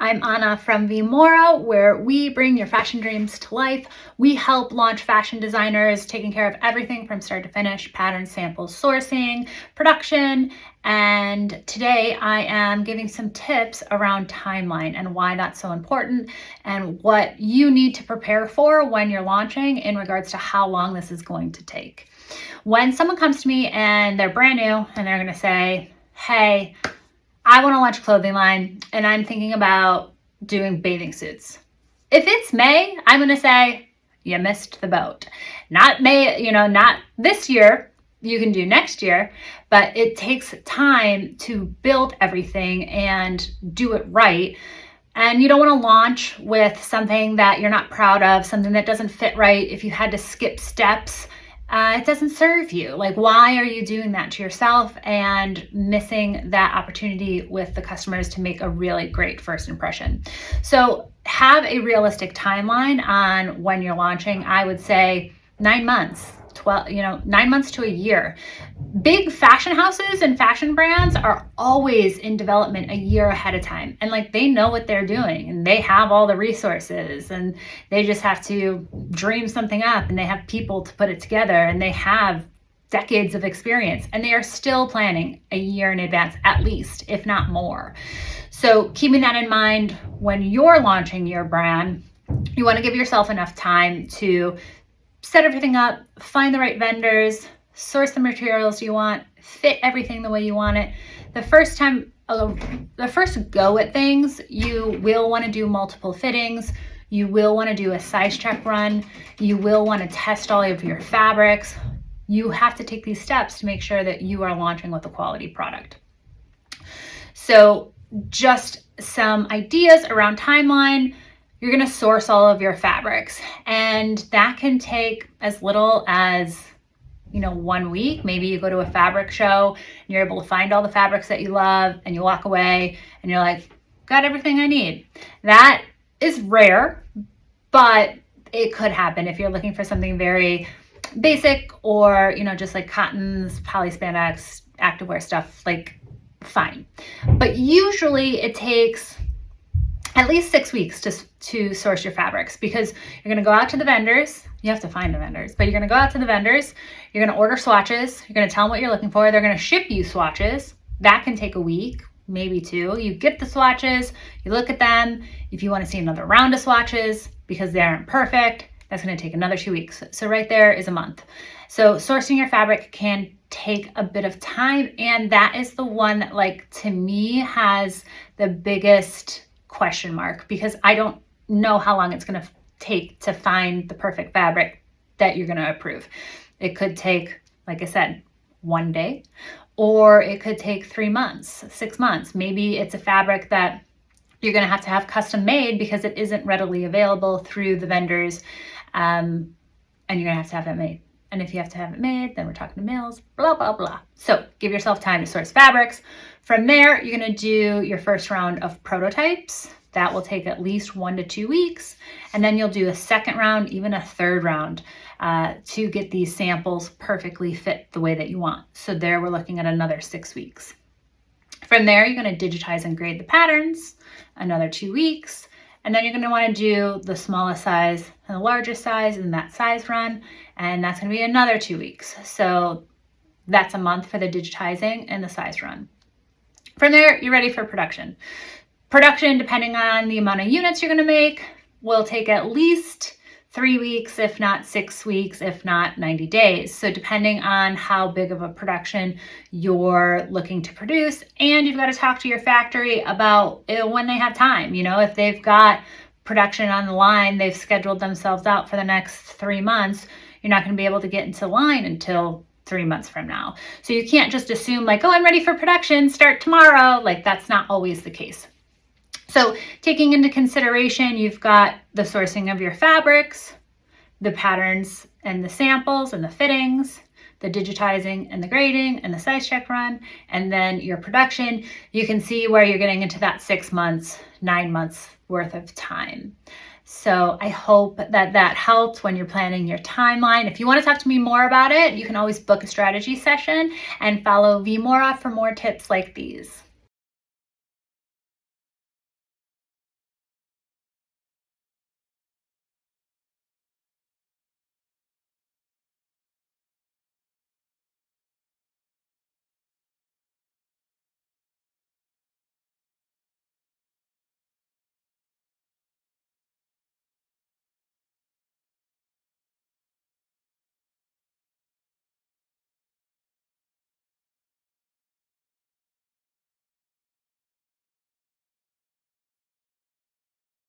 I'm Anna from Livermore, where we bring your fashion dreams to life. We help launch fashion designers, taking care of everything from start to finish, pattern, samples, sourcing, production. And today I am giving some tips around timeline and why that's so important and what you need to prepare for when you're launching in regards to how long this is going to take. When someone comes to me and they're brand new and they're going to say, hey, I want to launch a clothing line and I'm thinking about doing bathing suits. If it's May, I'm going to say, you missed the boat. Not May, not this year. You can do next year, but it takes time to build everything and do it right. And you don't want to launch with something that you're not proud of, something that doesn't fit right. If you had to skip steps, it doesn't serve you. Like, why are you doing that to yourself and missing that opportunity with the customers to make a really great first impression? So have a realistic timeline on when you're launching. I would say 9 months, 9 months to a year. Big fashion houses and fashion brands are always in development a year ahead of time. And they know what they're doing and they have all the resources and they just have to dream something up and they have people to put it together and they have decades of experience and they are still planning a year in advance, at least, if not more. So keeping that in mind when you're launching your brand, you want to give yourself enough time to set everything up, find the right vendors, source the materials you want, fit everything the way you want it. The first go at things, you will want to do multiple fittings. You will want to do a size check run. You will want to test all of your fabrics. You have to take these steps to make sure that you are launching with a quality product. So just some ideas around timeline. You're going to source all of your fabrics, and that can take as little as 1 week. Maybe you go to a fabric show and you're able to find all the fabrics that you love and you walk away and you're like, got everything I need. That is rare, but it could happen if you're looking for something very basic or, just like cottons, poly spandex, activewear stuff, fine. But usually it takes at least 6 weeks to source your fabrics, because you're going to go out to the vendors. You have to find the vendors, but you're going to go out to the vendors. You're going to order swatches. You're going to tell them what you're looking for. They're going to ship you swatches. That can take a week, maybe 2. You get the swatches. You look at them. If you want to see another round of swatches because they aren't perfect, that's going to take another 2 weeks. So right there is a month. So sourcing your fabric can take a bit of time, and that is the one that, to me, has the biggest question mark, because I don't know how long it's going to take to find the perfect fabric that you're going to approve. It could take, like I said, 1 day, or it could take 3 months, 6 months. Maybe it's a fabric that you're going to have custom made because it isn't readily available through the vendors, and you're going to have it made. And if you have to have it made, then we're talking to mills, blah, blah, blah. So give yourself time to source fabrics. From there, you're going to do your first round of prototypes. That will take at least 1 to 2 weeks. And then you'll do a second round, even a third round, to get these samples perfectly fit the way that you want. So there we're looking at another 6 weeks. From there, you're going to digitize and grade the patterns, another 2 weeks. And then you're going to want to do the smallest size and the largest size in that size run. And that's going to be another 2 weeks. So that's a month for the digitizing and the size run. From there, you're ready for production. Production, depending on the amount of units you're going to make, will take at least 3 weeks, if not 6 weeks, if not 90 days. So depending on how big of a production you're looking to produce, and you've got to talk to your factory about when they have time. If they've got production on the line, they've scheduled themselves out for the next 3 months, you're not going to be able to get into line until 3 months from now. So you can't just assume I'm ready for production, start tomorrow. That's not always the case. So taking into consideration, you've got the sourcing of your fabrics, the patterns and the samples and the fittings, the digitizing and the grading and the size check run, and then your production. You can see where you're getting into that 6 months, 9 months worth of time. So I hope that helped when you're planning your timeline. If you want to talk to me more about it, you can always book a strategy session and follow Livermore for more tips like these.